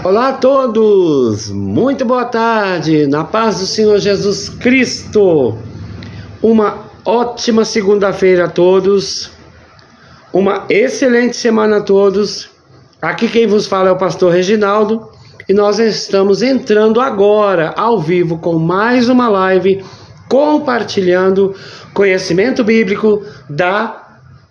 Olá a todos, muito boa tarde, na paz do Senhor Jesus Cristo. Uma ótima segunda-feira a todos, uma excelente semana a todos. Aqui quem vos fala é o pastor Reginaldo e nós estamos entrando agora ao vivo com mais uma live compartilhando conhecimento bíblico da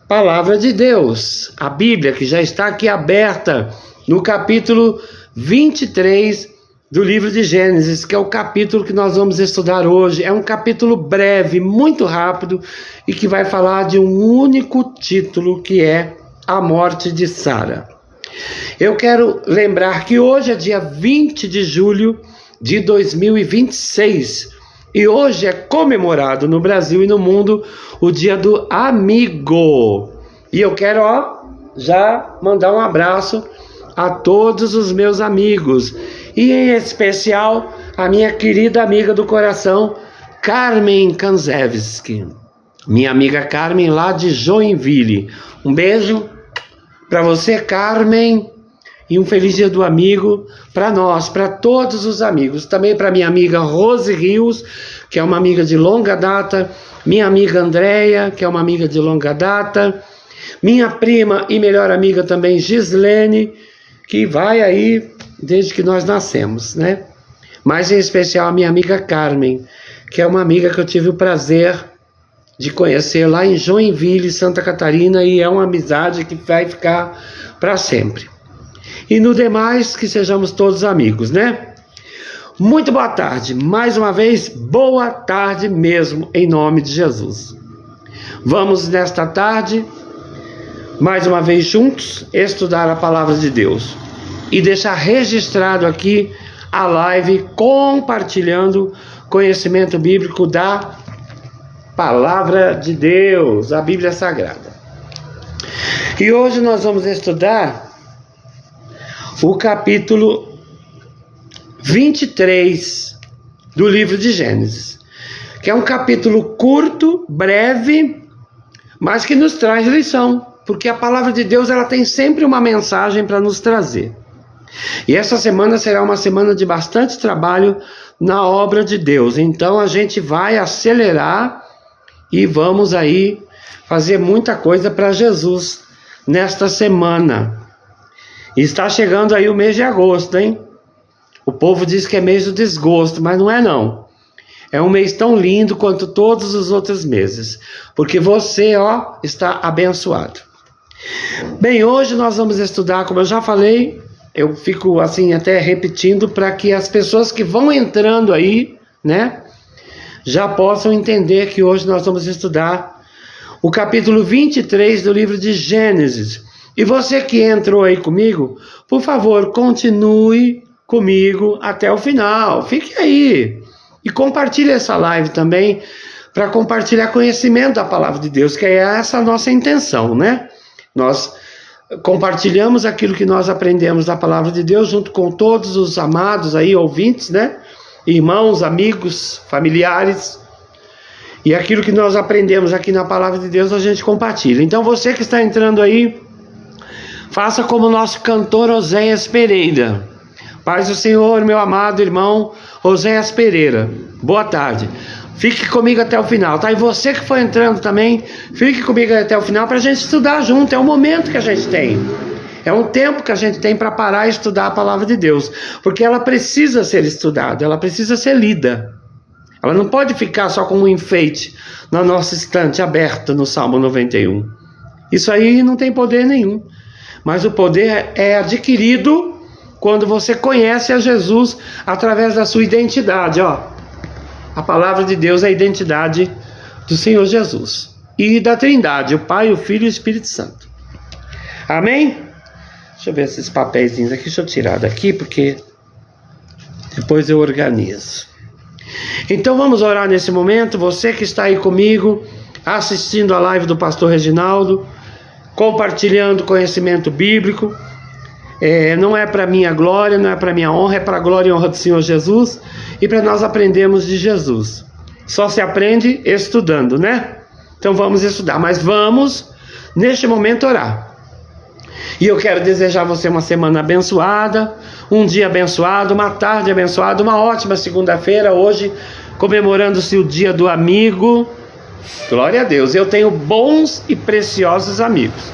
Palavra de Deus, a Bíblia que já está aqui aberta no capítulo 23 do livro de Gênesis, que é o capítulo que nós vamos estudar hoje. É um capítulo breve, muito rápido, e que vai falar de um único título, que é a morte de Sara. Eu quero lembrar que hoje é dia 20 de julho de 2026, e hoje é comemorado no Brasil e no mundo o Dia do Amigo. E eu quero já mandar um abraço a todos os meus amigos, e em especial a minha querida amiga do coração, Carmen Kanzewski, minha amiga Carmen lá de Joinville. Um beijo para você, Carmen, e um feliz dia do amigo para nós, para todos os amigos. Também para minha amiga Rose Rios, que é uma amiga de longa data, minha amiga Andréia, que é uma amiga de longa data, minha prima e melhor amiga também, Gislene, que vai aí desde que nós nascemos, né? Mas em especial a minha amiga Carmen, que é uma amiga que eu tive o prazer de conhecer lá em Joinville, Santa Catarina, e é uma amizade que vai ficar para sempre. E no demais, que sejamos todos amigos, né? Muito boa tarde, mais uma vez, boa tarde mesmo, em nome de Jesus. Vamos nesta tarde, mais uma vez juntos, estudar a palavra de Deus e deixar registrado aqui a live compartilhando conhecimento bíblico da palavra de Deus, a Bíblia Sagrada. E hoje nós vamos estudar o capítulo 23 do livro de Gênesis, que é um capítulo curto, breve, mas que nos traz lição. Porque a palavra de Deus, ela tem sempre uma mensagem para nos trazer. E essa semana será uma semana de bastante trabalho na obra de Deus. Então a gente vai acelerar e vamos aí fazer muita coisa para Jesus nesta semana. E está chegando aí o mês de agosto, hein? O povo diz que é mês do desgosto, mas não é não. É um mês tão lindo quanto todos os outros meses. Porque você, está abençoado. Bem, hoje nós vamos estudar, como eu já falei, eu fico assim até repetindo para que as pessoas que vão entrando aí, né, já possam entender que hoje nós vamos estudar o capítulo 23 do livro de Gênesis. E você que entrou aí comigo, por favor, continue comigo até o final, fique aí e compartilhe essa live também para compartilhar conhecimento da palavra de Deus, que é essa a nossa intenção, né? Nós compartilhamos aquilo que nós aprendemos da palavra de Deus junto com todos os amados aí, ouvintes, né? Irmãos, amigos, familiares. E aquilo que nós aprendemos aqui na palavra de Deus, a gente compartilha. Então você que está entrando aí, faça como o nosso cantor Oséias Pereira. Paz do Senhor, meu amado irmão Oséias Pereira. Boa tarde. Fique comigo até o final, tá? E você que for entrando também, fique comigo até o final para a gente estudar junto. É um momento que a gente tem. É um tempo que a gente tem para parar e estudar a palavra de Deus. Porque ela precisa ser estudada, ela precisa ser lida. Ela não pode ficar só como um enfeite na nossa estante aberta no Salmo 91. Isso aí não tem poder nenhum. Mas o poder é adquirido quando você conhece a Jesus através da sua identidade, A palavra de Deus é a identidade do Senhor Jesus e da Trindade, o Pai, o Filho e o Espírito Santo. Amém? Deixa eu ver esses papeizinhos aqui, deixa eu tirar daqui, porque depois eu organizo. Então vamos orar nesse momento. Você que está aí comigo, assistindo a live do pastor Reginaldo, compartilhando conhecimento bíblico. Não é para minha glória, não é para minha honra, é para a glória e honra do Senhor Jesus e para nós aprendermos de Jesus. Só se aprende estudando, né? Então vamos estudar, mas vamos neste momento orar. E eu quero desejar a você uma semana abençoada, um dia abençoado, uma tarde abençoada, uma ótima segunda-feira, hoje comemorando-se o dia do amigo. Glória a Deus, eu tenho bons e preciosos amigos.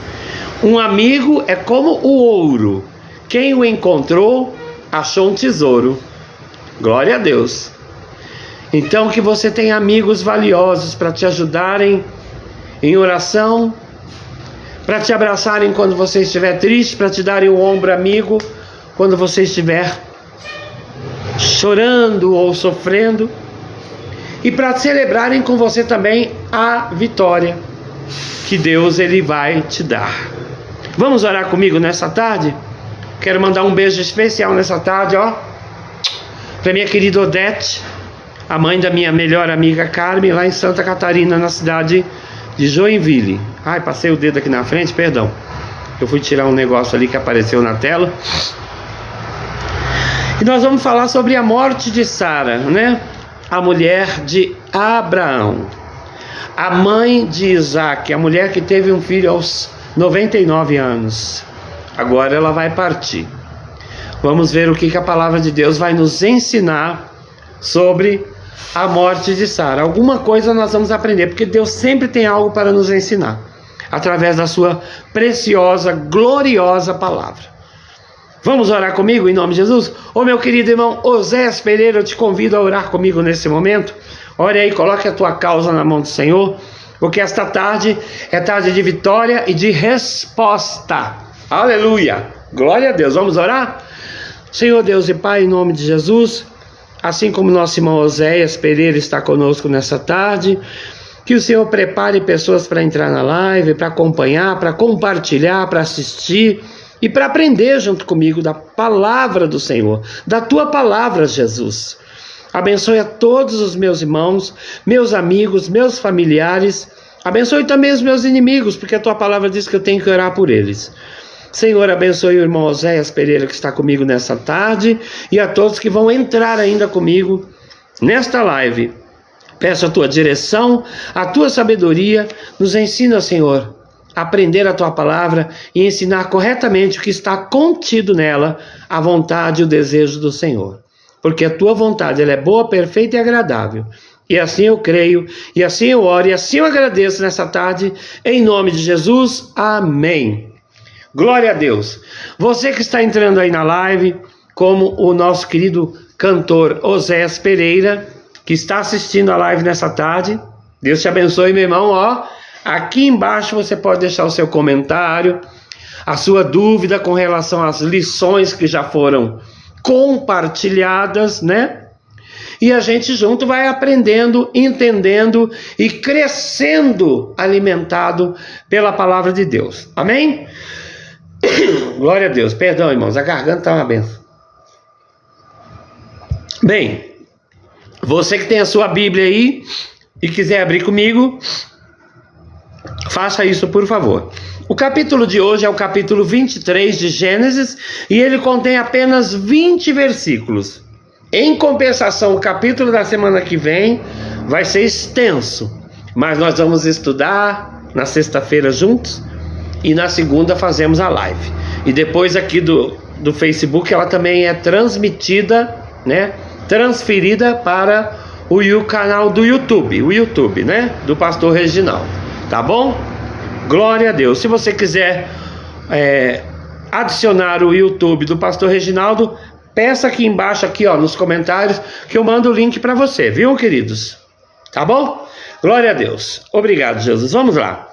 Um amigo é como o ouro, quem o encontrou, achou um tesouro. Glória a Deus. Então que você tenha amigos valiosos para te ajudarem em oração, para te abraçarem quando você estiver triste, para te darem um ombro amigo quando você estiver chorando ou sofrendo, e para celebrarem com você também a vitória que Deus ele vai te dar. Vamos orar comigo nessa tarde? Quero mandar um beijo especial nessa tarde, para minha querida Odete, a mãe da minha melhor amiga Carmen, lá em Santa Catarina, na cidade de Joinville. Ai, passei o dedo aqui na frente, perdão. Eu fui tirar um negócio ali que apareceu na tela. E nós vamos falar sobre a morte de Sara, né? A mulher de Abraão, a mãe de Isaac, a mulher que teve um filho aos 99 anos. Agora ela vai partir. Vamos ver o que a palavra de Deus vai nos ensinar sobre a morte de Sara. Alguma coisa nós vamos aprender, porque Deus sempre tem algo para nos ensinar, através da sua preciosa, gloriosa palavra. Vamos orar comigo em nome de Jesus? Meu querido irmão Oséias Pereira, eu te convido a orar comigo nesse momento. Ore aí, coloque a tua causa na mão do Senhor, porque esta tarde é tarde de vitória e de resposta. Aleluia! Glória a Deus. Vamos orar? Senhor Deus e Pai, em nome de Jesus, assim como nosso irmão Oséias Pereira está conosco nessa tarde, que o Senhor prepare pessoas para entrar na live, para acompanhar, para compartilhar, para assistir e para aprender junto comigo da palavra do Senhor, da tua palavra, Jesus. Abençoe a todos os meus irmãos, meus amigos, meus familiares. Abençoe também os meus inimigos, porque a tua palavra diz que eu tenho que orar por eles. Senhor, abençoe o irmão Oséias Pereira que está comigo nessa tarde e a todos que vão entrar ainda comigo nesta live. Peço a tua direção, a tua sabedoria. Nos ensina, Senhor, a aprender a tua palavra e ensinar corretamente o que está contido nela, a vontade e o desejo do Senhor. Porque a tua vontade ela é boa, perfeita e agradável. E assim eu creio, e assim eu oro, e assim eu agradeço nessa tarde, em nome de Jesus. Amém. Glória a Deus. Você que está entrando aí na live, como o nosso querido cantor Oséias Pereira, que está assistindo a live nessa tarde, Deus te abençoe, meu irmão. Aqui embaixo você pode deixar o seu comentário, a sua dúvida com relação às lições que já foram compartilhadas, né? E a gente junto vai aprendendo, entendendo e crescendo, alimentado pela palavra de Deus. Amém? Glória a Deus. Perdão, irmãos, a garganta está uma benção. Bem, você que tem a sua Bíblia aí e quiser abrir comigo, faça isso, por favor. O capítulo de hoje é o capítulo 23 de Gênesis e ele contém apenas 20 versículos. Em compensação, o capítulo da semana que vem vai ser extenso, mas nós vamos estudar na sexta-feira juntos e na segunda fazemos a live. E depois aqui do Facebook ela também é transmitida, né? Transferida para o canal do YouTube, né? Do pastor Reginaldo, tá bom? Glória a Deus. Se você quiser adicionar o YouTube do pastor Reginaldo, peça aqui embaixo, aqui, nos comentários, que eu mando o link para você, viu, queridos? Tá bom? Glória a Deus. Obrigado, Jesus. Vamos lá.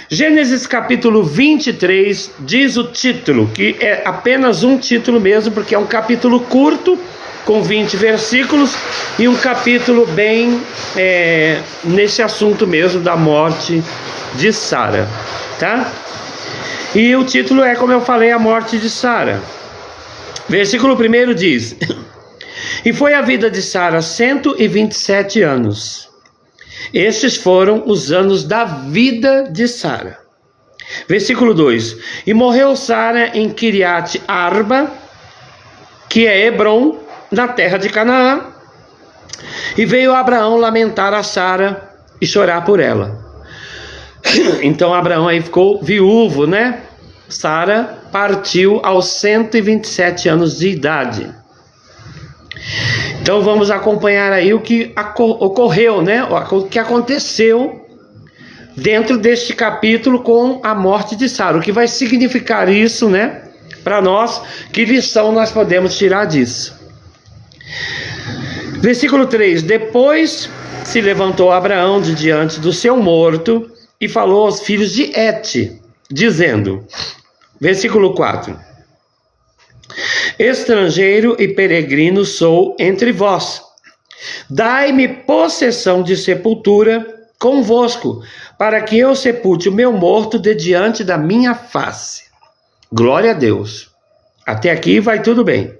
Gênesis capítulo 23 diz o título, que é apenas um título mesmo, porque é um capítulo curto, com 20 versículos, e um capítulo bem nesse assunto mesmo da morte de Sara, tá? E o título é, como eu falei, a morte de Sara. Versículo 1 diz: E foi a vida de Sara 127 anos. Estes foram os anos da vida de Sara. Versículo 2: E morreu Sara em Kiriat Arba, que é Hebron, na terra de Canaã. E veio Abraão lamentar a Sara e chorar por ela. Então Abraão aí ficou viúvo, né? Sara partiu aos 127 anos de idade. Então vamos acompanhar aí o que ocorreu, né? O que aconteceu dentro deste capítulo com a morte de Sara. O que vai significar isso, né? Para nós, que lição nós podemos tirar disso? Versículo 3: Depois se levantou Abraão de diante do seu morto e falou aos filhos de Et, dizendo, versículo 4: Estrangeiro e peregrino sou entre vós. Dai-me possessão de sepultura convosco, para que eu sepulte o meu morto de diante da minha face. Glória a Deus. Até aqui vai tudo bem.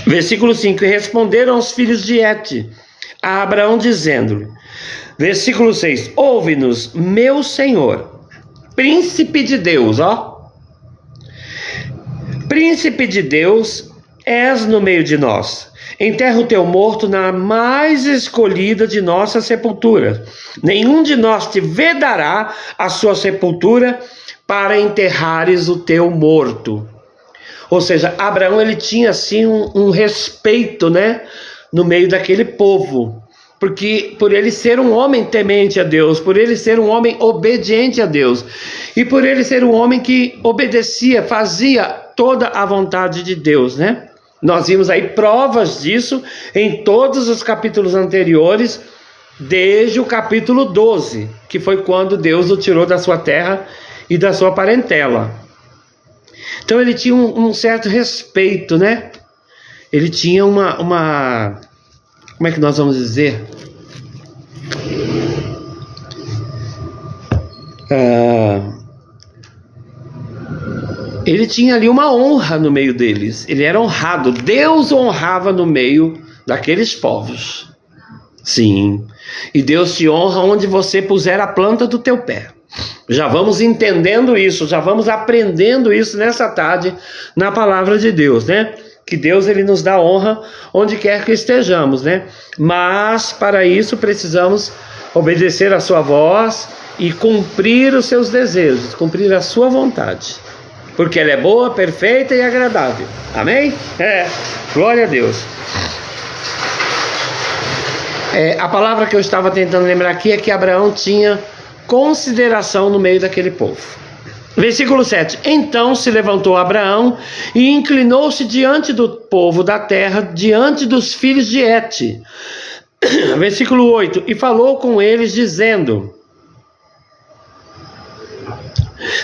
Versículo 5: E responderam os filhos de Et a Abraão, dizendo-lhe, versículo 6: Ouve-nos, meu Senhor, príncipe de Deus, príncipe de Deus, és no meio de nós. Enterra o teu morto na mais escolhida de nossas sepulturas. Nenhum de nós te vedará a sua sepultura para enterrares o teu morto. Ou seja, Abraão, ele tinha assim um respeito, né, no meio daquele povo. Porque por ele ser um homem temente a Deus, por ele ser um homem obediente a Deus, e por ele ser um homem que obedecia, fazia toda a vontade de Deus, né? Nós vimos aí provas disso em todos os capítulos anteriores, desde o capítulo 12, que foi quando Deus o tirou da sua terra e da sua parentela. Então ele tinha um certo respeito, né? Ele tinha uma como é que nós vamos dizer? Ele tinha ali uma honra no meio deles. Ele era honrado. Deus o honrava no meio daqueles povos. Sim. E Deus te honra onde você puser a planta do teu pé. Já vamos entendendo isso, já vamos aprendendo isso nessa tarde na palavra de Deus, né? Que Deus, ele nos dá honra onde quer que estejamos, né? Mas para isso precisamos obedecer a sua voz e cumprir os seus desejos, cumprir a sua vontade, porque ela é boa, perfeita e agradável. Amém? Glória a Deus. A palavra que eu estava tentando lembrar aqui é que Abraão tinha consideração no meio daquele povo. Versículo 7: Então se levantou Abraão e inclinou-se diante do povo da terra, diante dos filhos de Et. Versículo 8: E falou com eles, dizendo: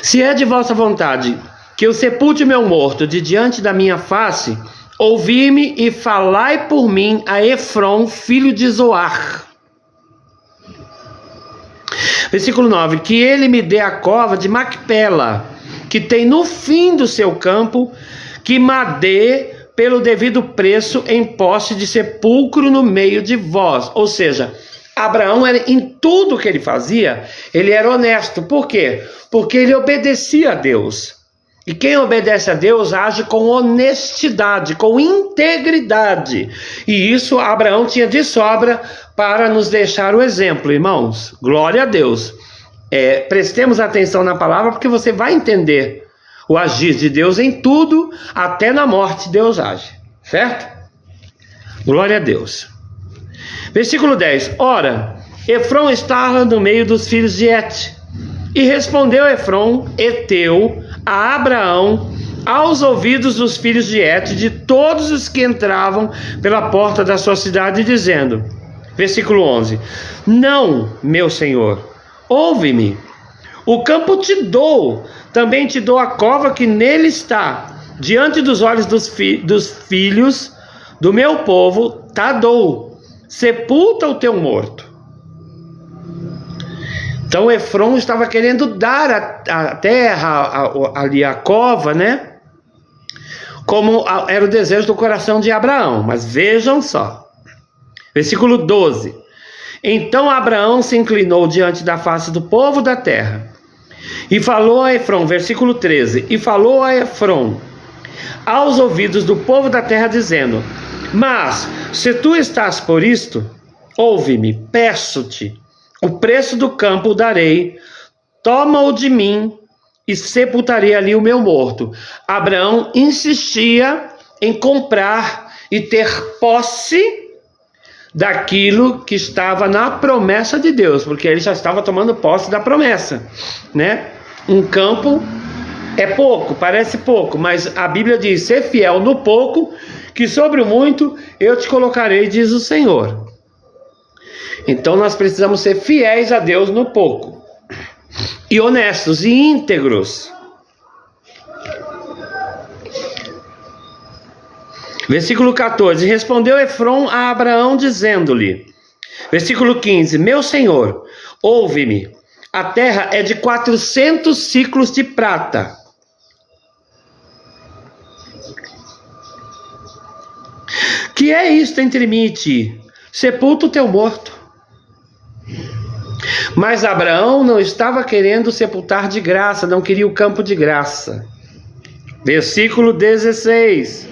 Se é de vossa vontade que eu sepulte meu morto de diante da minha face, ouvi-me e falai por mim a Efron, filho de Zoar. Versículo 9: Que ele me dê a cova de Macpela, que tem no fim do seu campo, que madê pelo devido preço em posse de sepulcro no meio de vós. Ou seja, Abraão, em tudo que ele fazia, ele era honesto. Por quê? Porque ele obedecia a Deus. E quem obedece a Deus age com honestidade, com integridade. E isso Abraão tinha de sobra para nos deixar o exemplo, irmãos. Glória a Deus. Prestemos atenção na palavra, porque você vai entender o agir de Deus em tudo, até na morte Deus age. Certo? Glória a Deus. Versículo 10. Ora, Efron estava no meio dos filhos de Et. E respondeu Efron, Eteu, a Abraão, aos ouvidos dos filhos de Et, de todos os que entravam pela porta da sua cidade, dizendo, versículo 11, Não, meu senhor, ouve-me, o campo te dou, também te dou a cova que nele está, diante dos olhos dos filhos do meu povo, tá dou, sepulta o teu morto. Então Efron estava querendo dar a terra, ali a cova, né? Como era o desejo do coração de Abraão. Mas vejam só. Versículo 12. Então Abraão se inclinou diante da face do povo da terra. E falou a Efron, versículo 13. E falou a Efron aos ouvidos do povo da terra, dizendo, Mas, se tu estás por isto, ouve-me, peço-te. O preço do campo darei, toma-o de mim, e sepultaria ali o meu morto. Abraão insistia em comprar e ter posse daquilo que estava na promessa de Deus, porque ele já estava tomando posse da promessa, né? Um campo é pouco, parece pouco, mas a Bíblia diz: ser fiel no pouco, que sobre o muito eu te colocarei, diz o Senhor. Então nós precisamos ser fiéis a Deus no pouco, e honestos e íntegros. Versículo 14: respondeu Efrom a Abraão dizendo-lhe, versículo 15: meu senhor, ouve-me, a terra é de 400 siclos de prata. Que é isto entre mim e ti? Sepulta o teu morto. Mas Abraão não estava querendo sepultar de graça, não queria o campo de graça. Versículo 16: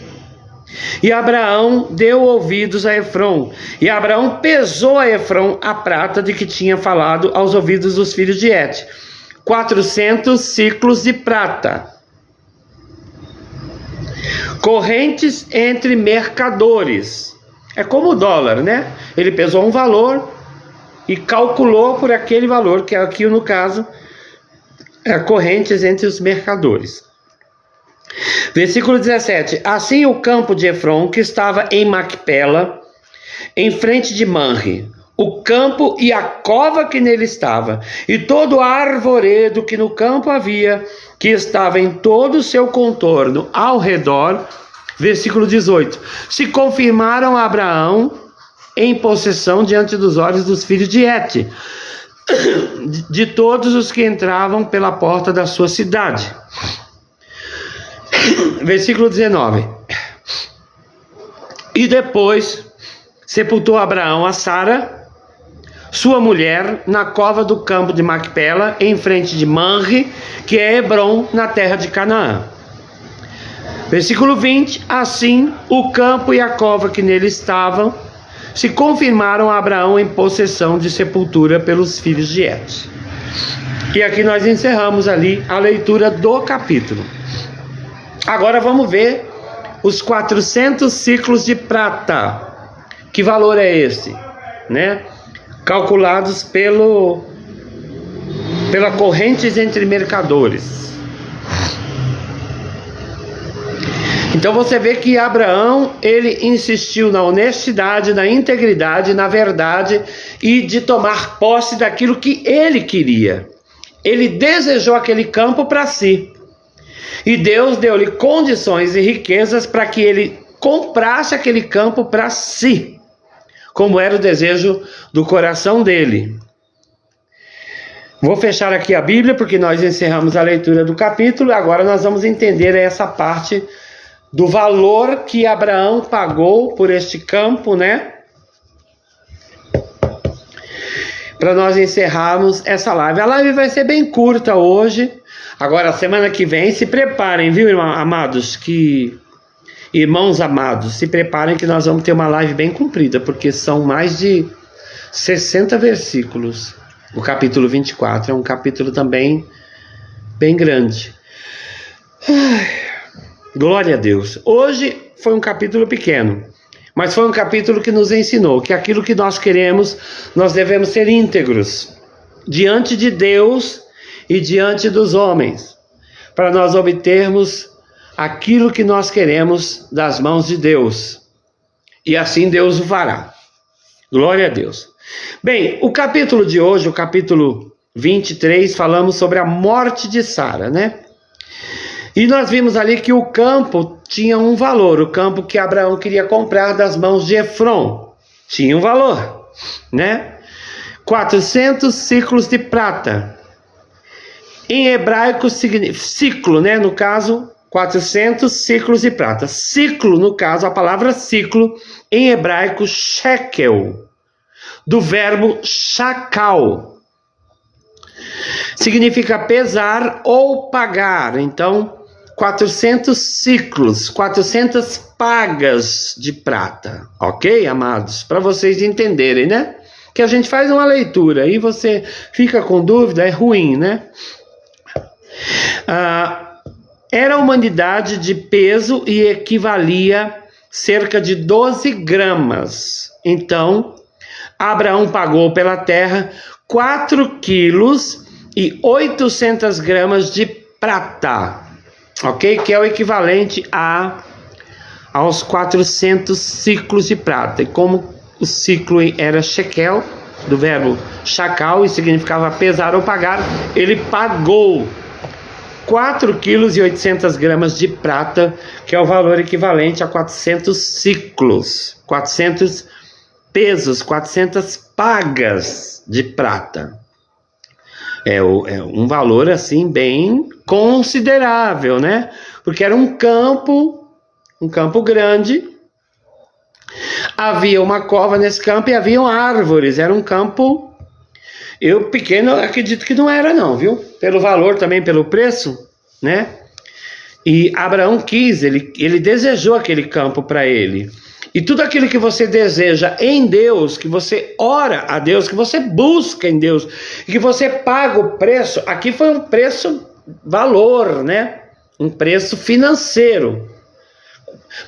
e Abraão deu ouvidos a Efrom, e Abraão pesou a Efrom a prata de que tinha falado aos ouvidos dos filhos de Et, 400 siclos de prata, correntes entre mercadores. É como o dólar, né? Ele pesou um valor e calculou por aquele valor, que aqui no caso é correntes entre os mercadores. Versículo 17: assim o campo de Efrom, que estava em Macpela, em frente de Manre, o campo e a cova que nele estava, e todo o arvoredo que no campo havia, que estava em todo o seu contorno ao redor. Versículo 18: se confirmaram a Abraão em possessão diante dos olhos dos filhos de Et, de todos os que entravam pela porta da sua cidade. Versículo 19: e depois sepultou Abraão a Sara, sua mulher, na cova do campo de Macpela, em frente de Manre, que é Hebrom, na terra de Canaã. Versículo 20: assim o campo e a cova que nele estavam se confirmaram a Abraão em possessão de sepultura pelos filhos de Et. E aqui nós encerramos ali a leitura do capítulo. Agora vamos ver os 400 siclos de prata. Que valor é esse? Né? Calculados pela correntes entre mercadores. Então você vê que Abraão, ele insistiu na honestidade, na integridade, na verdade e de tomar posse daquilo que ele queria. Ele desejou aquele campo para si. E Deus deu-lhe condições e riquezas para que ele comprasse aquele campo para si, como era o desejo do coração dele. Vou fechar aqui a Bíblia, porque nós encerramos a leitura do capítulo. Agora nós vamos entender essa parte do valor que Abraão pagou por este campo, né? Para nós encerrarmos essa live. A live vai ser bem curta hoje. Agora, semana que vem, se preparem, viu, irmãos amados, se preparem que nós vamos ter uma live bem comprida, porque são mais de 60 versículos. O capítulo 24 é um capítulo também bem grande. Ai, glória a Deus. Hoje foi um capítulo pequeno, mas foi um capítulo que nos ensinou que aquilo que nós queremos, nós devemos ser íntegros diante de Deus e diante dos homens, para nós obtermos aquilo que nós queremos das mãos de Deus, e assim Deus o fará. Glória a Deus. Bem, o capítulo de hoje, o capítulo 23, falamos sobre a morte de Sara, né? E nós vimos ali que o campo tinha um valor, o campo que Abraão queria comprar das mãos de Efrom, tinha um valor, né? 400 siclos de prata. Em hebraico, ciclo, né? No caso, 400 ciclos de prata. Ciclo, no caso, a palavra ciclo, em hebraico, shekel, do verbo shakal. Significa pesar ou pagar. Então, 400 ciclos, 400 pagas de prata. Ok, amados? Para vocês entenderem, né? Que a gente faz uma leitura e você fica com dúvida, é ruim, né? Era a humanidade de peso e equivalia cerca de 12 gramas. Então, Abraão pagou pela terra 4 quilos e 800 gramas de prata, ok? Que é o equivalente aos 400 ciclos de prata. E como o ciclo era shekel, do verbo chacal, e significava pesar ou pagar, ele pagou 4 quilos e 800 gramas de prata, que é o valor equivalente a 400 ciclos, 400 pesos, 400 pagas de prata. É um valor assim bem considerável, né? Porque era um campo grande, havia uma cova nesse campo e haviam árvores, era um campo... Eu pequeno acredito que não era não, viu? Pelo valor também, pelo preço, né? E Abraão quis, ele desejou aquele campo para ele. E tudo aquilo que você deseja em Deus, que você ora a Deus, que você busca em Deus, e que você paga o preço, aqui foi um preço valor, né? Um preço financeiro.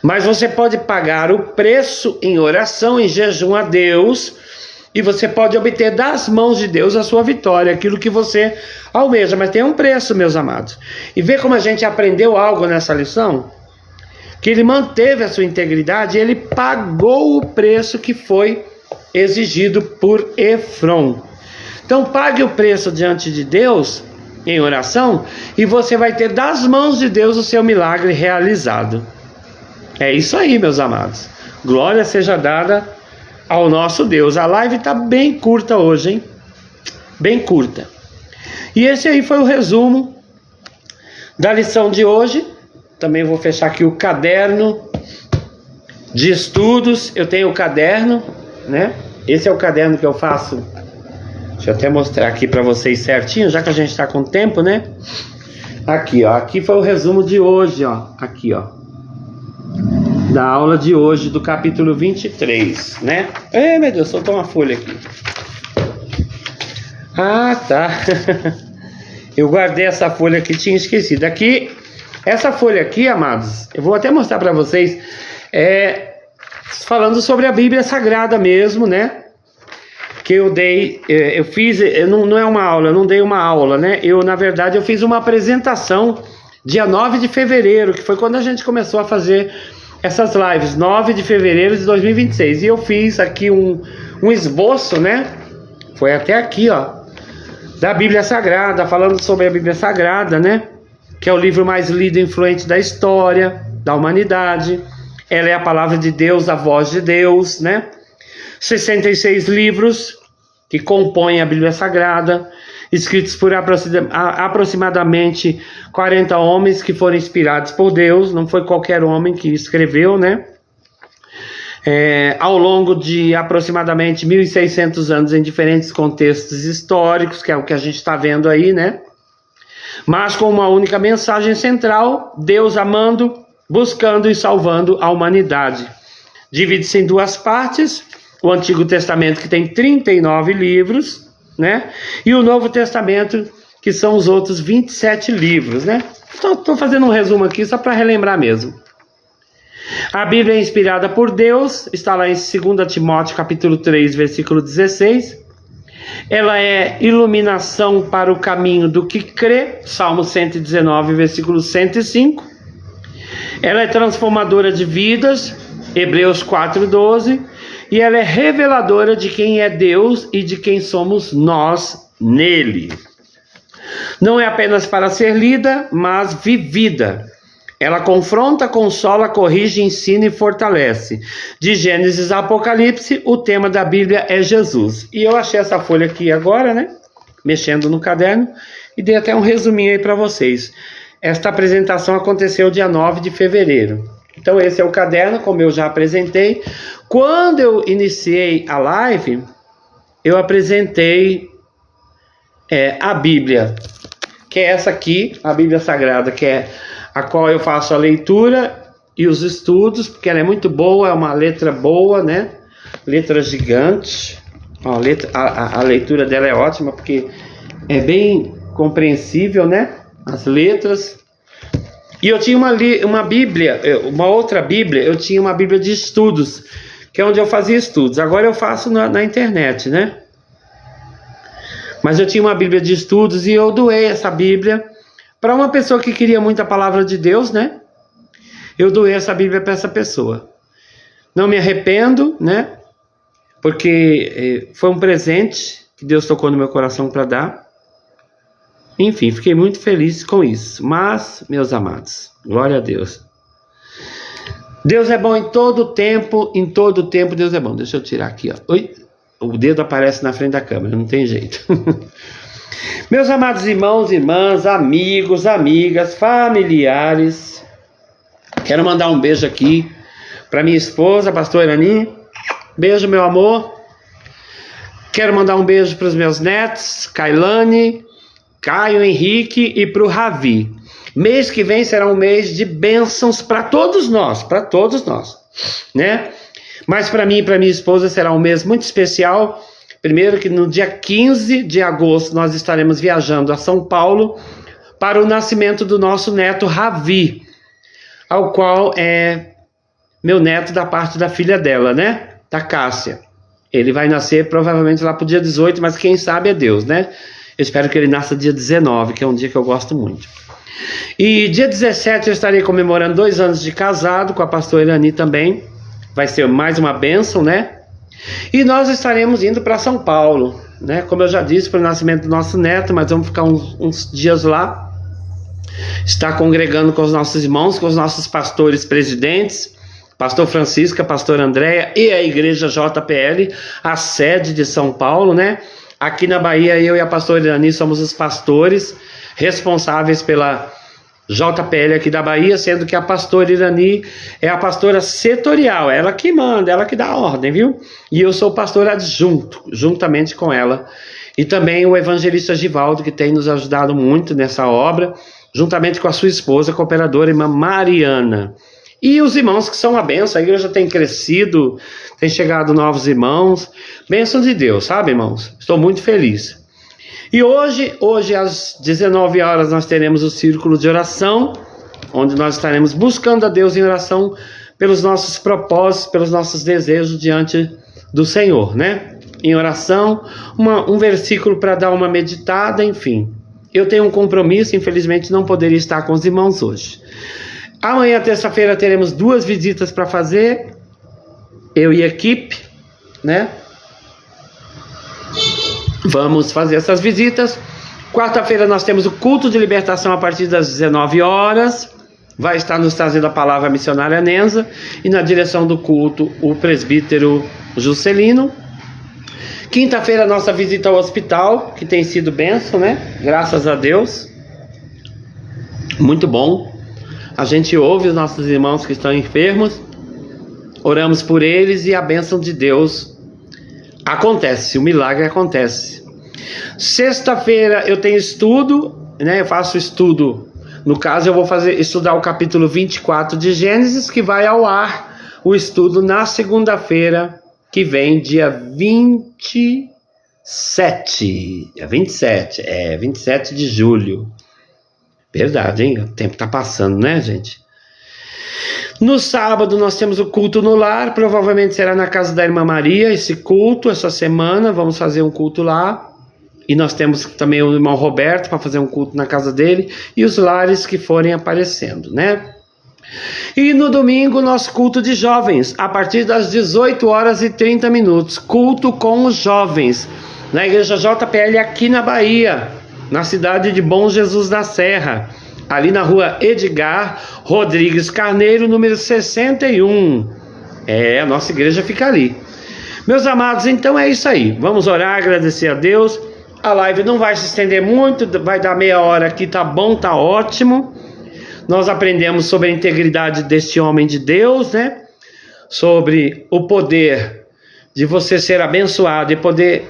Mas você pode pagar o preço em oração, em jejum a Deus, e você pode obter das mãos de Deus a sua vitória, aquilo que você almeja. Mas tem um preço, meus amados. E vê como a gente aprendeu algo nessa lição? Que ele manteve a sua integridade e ele pagou o preço que foi exigido por Efron. Então pague o preço diante de Deus em oração e você vai ter das mãos de Deus o seu milagre realizado. É isso aí, meus amados. Glória seja dada ao nosso Deus. A live está bem curta hoje, hein? Bem curta. E esse aí foi o resumo da lição de hoje. Também vou fechar aqui o caderno de estudos. Eu tenho o caderno, né? Esse é o caderno que eu faço. Deixa eu até mostrar aqui para vocês certinho, já que a gente está com tempo, né? Aqui, ó. Aqui foi o resumo de hoje, ó. Aqui, ó. Da aula de hoje, do capítulo 23, né? Ei, meu Deus, soltou uma folha aqui. Ah, tá. Eu guardei essa folha aqui, tinha esquecido. Aqui, essa folha aqui, amados, eu vou até mostrar para vocês, falando sobre a Bíblia Sagrada mesmo, né? Que eu dei, eu fiz, não é uma aula, eu não dei uma aula, né? Na verdade, eu fiz uma apresentação dia 9 de fevereiro, que foi quando a gente começou a fazer essas lives, 9 de fevereiro de 2026. E eu fiz aqui um esboço, né? Foi até aqui, ó, da Bíblia Sagrada, falando sobre a Bíblia Sagrada, né? Que é o livro mais lido e influente da história, da humanidade. Ela é a palavra de Deus, a voz de Deus, né? 66 livros que compõem a Bíblia Sagrada, escritos por aproximadamente 40 homens que foram inspirados por Deus. Não foi qualquer homem que escreveu, né? Ao longo de aproximadamente 1.600 anos, em diferentes contextos históricos, que é o que a gente está vendo aí, né? Mas com uma única mensagem central: Deus amando, buscando e salvando a humanidade. Divide-se em duas partes: o Antigo Testamento, que tem 39 livros, né? E o Novo Testamento, que são os outros 27 livros, né? Estou fazendo um resumo aqui só para relembrar mesmo. A Bíblia é inspirada por Deus, está lá em 2 Timóteo capítulo 3, versículo 16. Ela é iluminação para o caminho do que crê, Salmo 119, versículo 105. Ela é transformadora de vidas, Hebreus 4:12. E ela é reveladora de quem é Deus e de quem somos nós nele. Não é apenas para ser lida, mas vivida. Ela confronta, consola, corrige, ensina e fortalece. De Gênesis a Apocalipse, o tema da Bíblia é Jesus. E eu achei essa folha aqui agora, né? Mexendo no caderno, e dei até um resuminho aí para vocês. Esta apresentação aconteceu dia 9 de fevereiro. Então esse é o caderno, como eu já apresentei. Quando eu iniciei a live, eu apresentei a Bíblia, que é essa aqui, a Bíblia Sagrada, que é a qual eu faço a leitura e os estudos, porque ela é muito boa, é uma letra boa, né? Letra gigante. Ó, a leitura dela é ótima, porque é bem compreensível, né? as letras. E eu tinha uma Bíblia, uma outra Bíblia, eu tinha uma Bíblia de estudos, que é onde eu fazia estudos. Agora eu faço na internet, né? Mas eu tinha uma Bíblia de estudos e eu doei essa Bíblia para uma pessoa que queria muito a palavra de Deus, né? Eu doei essa Bíblia para essa pessoa. Não me arrependo, né? Porque foi um presente que Deus tocou no meu coração para dar. Enfim, fiquei muito feliz com isso. Mas, meus amados, glória a Deus. Deus é bom em todo tempo Deus é bom. Deixa eu tirar aqui, ó. Oi, o dedo aparece na frente da câmera, não tem jeito. Meus amados irmãos, irmãs, amigos, amigas, familiares, quero mandar um beijo aqui para minha esposa, a pastora Irani. Beijo, meu amor. Quero mandar um beijo para os meus netos, Kailane, Caio, Henrique e para o Ravi. Mês que vem será um mês de bênçãos para todos nós, né? Mas para mim e para minha esposa será um mês muito especial. Primeiro que no dia 15 de agosto nós estaremos viajando a São Paulo para o nascimento do nosso neto Ravi, ao qual é meu neto da parte da filha dela, né? Da Cássia. Ele vai nascer provavelmente lá pro dia 18, mas quem sabe é Deus, né? Eu espero que ele nasça dia 19, que é um dia que eu gosto muito. E dia 17 eu estarei comemorando 2 anos de casado com a pastora Irani também. Vai ser mais uma bênção, né? E nós estaremos indo para São Paulo, né? Como eu já disse, para o nascimento do nosso neto, mas vamos ficar uns dias lá. Estar congregando com os nossos irmãos, com os nossos pastores presidentes, pastor Francisca, pastor Andréia e a igreja JPL, a sede de São Paulo, né? Aqui na Bahia, eu e a pastora Irani somos os pastores responsáveis pela JPL aqui da Bahia, sendo que a pastora Irani é a pastora setorial, ela que manda, ela que dá a ordem, viu? E eu sou o pastor adjunto, juntamente com ela. E também o evangelista Givaldo, que tem nos ajudado muito nessa obra, juntamente com a sua esposa, a cooperadora irmã Mariana. E os irmãos que são uma bênção, a igreja tem crescido, tem chegado novos irmãos, bênção de Deus, sabe, irmãos? Estou muito feliz. E hoje às 19 horas nós teremos o círculo de oração, onde nós estaremos buscando a Deus em oração pelos nossos propósitos, pelos nossos desejos diante do Senhor, né? Em oração, um versículo para dar uma meditada, enfim. Eu tenho um compromisso, infelizmente não poderia estar com os irmãos hoje. Amanhã, terça-feira, teremos 2 visitas para fazer, eu e a equipe, né? Vamos fazer essas visitas. Quarta-feira nós temos o culto de libertação a partir das 19 horas. Vai estar nos trazendo a palavra a missionária Nenza. E na direção do culto, o presbítero Juscelino. Quinta-feira, nossa visita ao hospital, que tem sido bênção, né? Graças a Deus. Muito bom. A gente ouve os nossos irmãos que estão enfermos. Oramos por eles e a bênção de Deus acontece, o milagre acontece. Sexta-feira eu tenho estudo, né? Eu faço estudo. No caso, eu vou estudar o capítulo 24 de Gênesis, que vai ao ar o estudo na segunda-feira que vem, dia 27. 27 de julho. Verdade, hein? O tempo tá passando, né, gente? No sábado nós temos o culto no lar, provavelmente será na casa da irmã Maria, esse culto, essa semana, vamos fazer um culto lá. E nós temos também o irmão Roberto para fazer um culto na casa dele, e os lares que forem aparecendo, né? E no domingo, nosso culto de jovens, a partir das 18h30, culto com os jovens, na igreja JPL aqui na Bahia, na cidade de Bom Jesus da Serra, ali na rua Edgar Rodrigues Carneiro, número 61. A nossa igreja fica ali. Meus amados, então é isso aí. Vamos orar, agradecer a Deus. A live não vai se estender muito, vai dar meia hora aqui, tá bom, tá ótimo. Nós aprendemos sobre a integridade deste homem de Deus, né? Sobre o poder de você ser abençoado e poder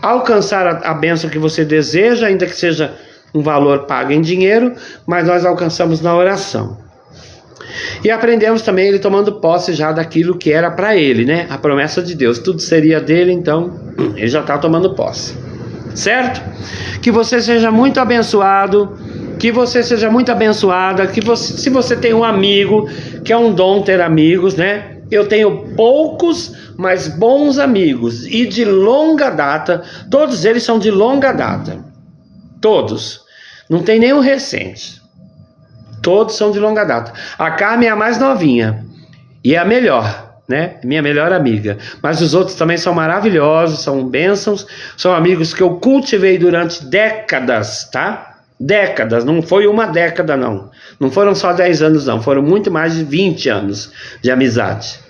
alcançar a bênção que você deseja, ainda que seja um valor pago em dinheiro, mas nós alcançamos na oração. E aprendemos também ele tomando posse já daquilo que era para ele, né? A promessa de Deus, tudo seria dele, então ele já está tomando posse. Certo? Que você seja muito abençoado, Que você seja muito abençoada, se você tem um amigo, que é um dom ter amigos, né? Eu tenho poucos, mas bons amigos, e de longa data, todos eles são de longa data, todos, não tem nenhum recente, todos são de longa data. A Carmen é a mais novinha, e é a melhor, né? Minha melhor amiga, mas os outros também são maravilhosos, são bênçãos, são amigos que eu cultivei durante décadas, tá? Décadas, não foi uma década não foram só 10 anos não, foram muito mais de 20 anos de amizade,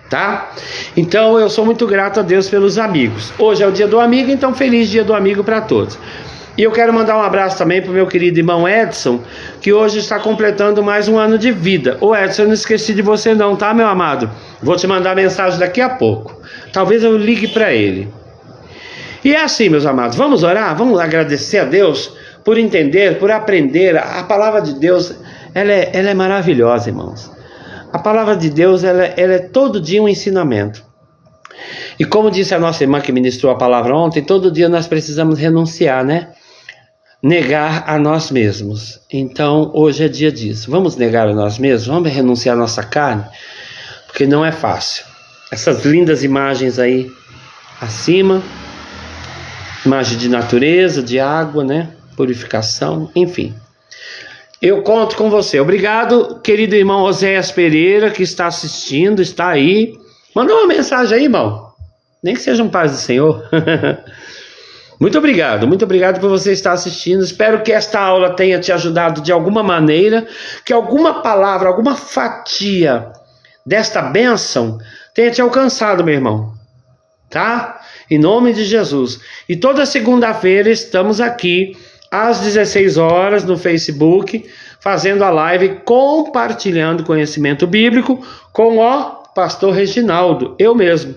tá? Então eu sou muito grato a Deus pelos amigos. Hoje é o dia do amigo, então feliz dia do amigo para todos. E eu quero mandar um abraço também pro meu querido irmão Edson, que hoje está completando mais um ano de vida. Ô Edson, eu não esqueci de você não, tá, meu amado? Vou te mandar mensagem daqui a pouco, talvez eu ligue para ele. E é assim, meus amados, vamos orar, vamos agradecer a Deus por entender, por aprender. A palavra de Deus, ela é maravilhosa, irmãos. A palavra de Deus, ela é todo dia um ensinamento. E como disse a nossa irmã que ministrou a palavra ontem, todo dia nós precisamos renunciar, né? Negar a nós mesmos. Então, hoje é dia disso. Vamos negar a nós mesmos? Vamos renunciar à nossa carne? Porque não é fácil. Essas lindas imagens aí acima, imagem de natureza, de água, né? Purificação, enfim. Eu conto com você. Obrigado, querido irmão Oséias Pereira, que está assistindo, está aí. Manda uma mensagem aí, irmão. Nem que seja um paz do Senhor. Muito obrigado por você estar assistindo. Espero que esta aula tenha te ajudado de alguma maneira, que alguma palavra, alguma fatia desta bênção tenha te alcançado, meu irmão. Tá? Em nome de Jesus. E toda segunda-feira estamos aqui às 16 horas no Facebook, fazendo a live, compartilhando conhecimento bíblico com o pastor Reginaldo, eu mesmo.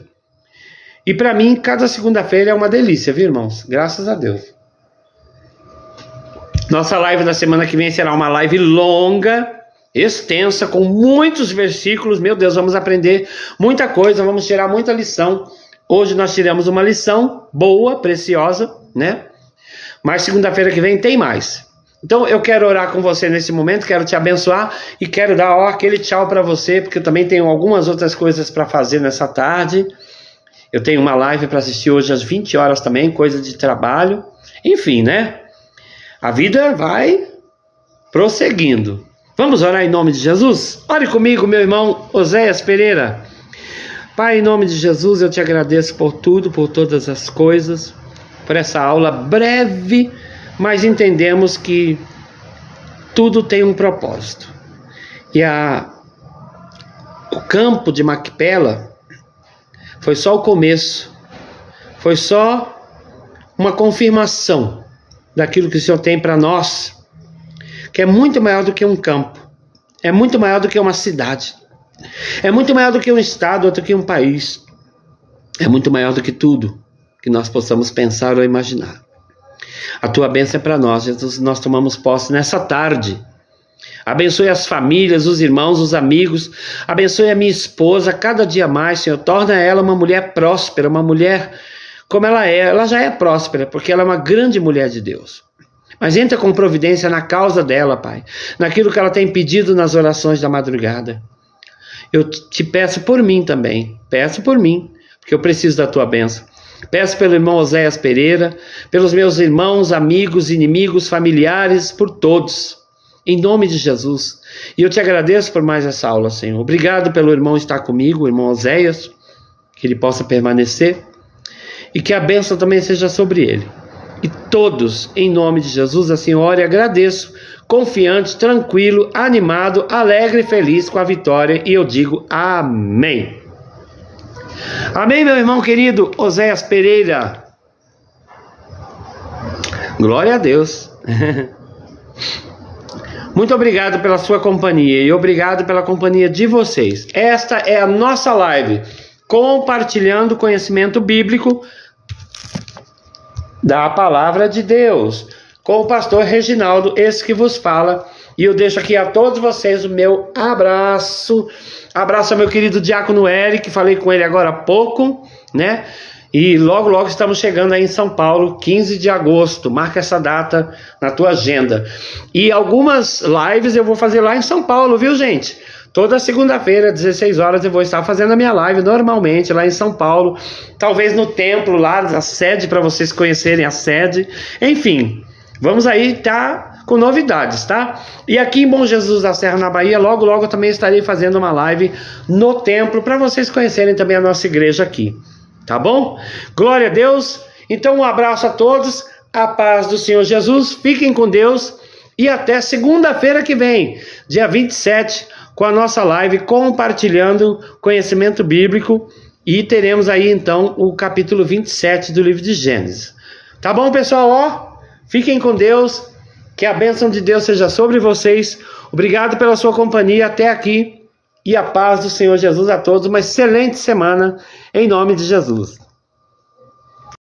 E para mim, cada segunda-feira é uma delícia, viu, irmãos? Graças a Deus. Nossa live da semana que vem será uma live longa, extensa, com muitos versículos. Meu Deus, vamos aprender muita coisa, vamos tirar muita lição. Hoje nós tiramos uma lição boa, preciosa, né? Mas segunda-feira que vem tem mais. Então eu quero orar com você nesse momento, quero te abençoar e quero dar aquele tchau para você, porque eu também tenho algumas outras coisas para fazer nessa tarde. Eu tenho uma live para assistir hoje às 20 horas também, coisa de trabalho. Enfim, né? A vida vai prosseguindo. Vamos orar em nome de Jesus? Ore comigo, meu irmão Oséias Pereira. Pai, em nome de Jesus, eu te agradeço por tudo, por todas as coisas, por essa aula breve, mas entendemos que tudo tem um propósito. E o campo de Macpela foi só o começo, foi só uma confirmação daquilo que o Senhor tem para nós, que é muito maior do que um campo, é muito maior do que uma cidade, é muito maior do que um estado, do que um país, é muito maior do que tudo que nós possamos pensar ou imaginar. A tua bênção é para nós, Jesus, nós tomamos posse nessa tarde. Abençoe as famílias, os irmãos, os amigos, abençoe a minha esposa cada dia mais, Senhor, torna ela uma mulher próspera, uma mulher como ela já é próspera, porque ela é uma grande mulher de Deus. Mas entra com providência na causa dela, Pai, naquilo que ela tem pedido nas orações da madrugada. Eu te peço por mim também, peço por mim, porque eu preciso da tua bênção. Peço pelo irmão Oséias Pereira, pelos meus irmãos, amigos, inimigos, familiares, por todos, em nome de Jesus. E eu te agradeço por mais essa aula, Senhor. Obrigado pelo irmão estar comigo, o irmão Oséias, que ele possa permanecer e que a bênção também seja sobre ele. E todos, em nome de Jesus, assim oro e agradeço, confiante, tranquilo, animado, alegre e feliz com a vitória. E eu digo amém. Amém, meu irmão querido Oséias Pereira. Glória a Deus. Muito obrigado pela sua companhia e obrigado pela companhia de vocês. Esta é a nossa live, compartilhando conhecimento bíblico da palavra de Deus, com o pastor Reginaldo, esse que vos fala. E eu deixo aqui a todos vocês o meu abraço. Abraço ao meu querido diácono Eric, falei com ele agora há pouco, né? E logo, logo estamos chegando aí em São Paulo, 15 de agosto. Marca essa data na tua agenda. E algumas lives eu vou fazer lá em São Paulo, viu, gente? Toda segunda-feira, 16 horas, eu vou estar fazendo a minha live normalmente lá em São Paulo. Talvez no templo lá, a sede, para vocês conhecerem a sede. Enfim, vamos aí estar com novidades, tá? E aqui em Bom Jesus da Serra, na Bahia, logo, logo eu também estarei fazendo uma live no templo para vocês conhecerem também a nossa igreja aqui. Tá bom? Glória a Deus. Então um abraço a todos, a paz do Senhor Jesus, fiquem com Deus e até segunda-feira que vem, dia 27, com a nossa live compartilhando conhecimento bíblico e teremos aí então o capítulo 27 do livro de Gênesis. Tá bom, pessoal? Ó, fiquem com Deus, que a bênção de Deus seja sobre vocês. Obrigado pela sua companhia até aqui. E a paz do Senhor Jesus a todos. Uma excelente semana, em nome de Jesus.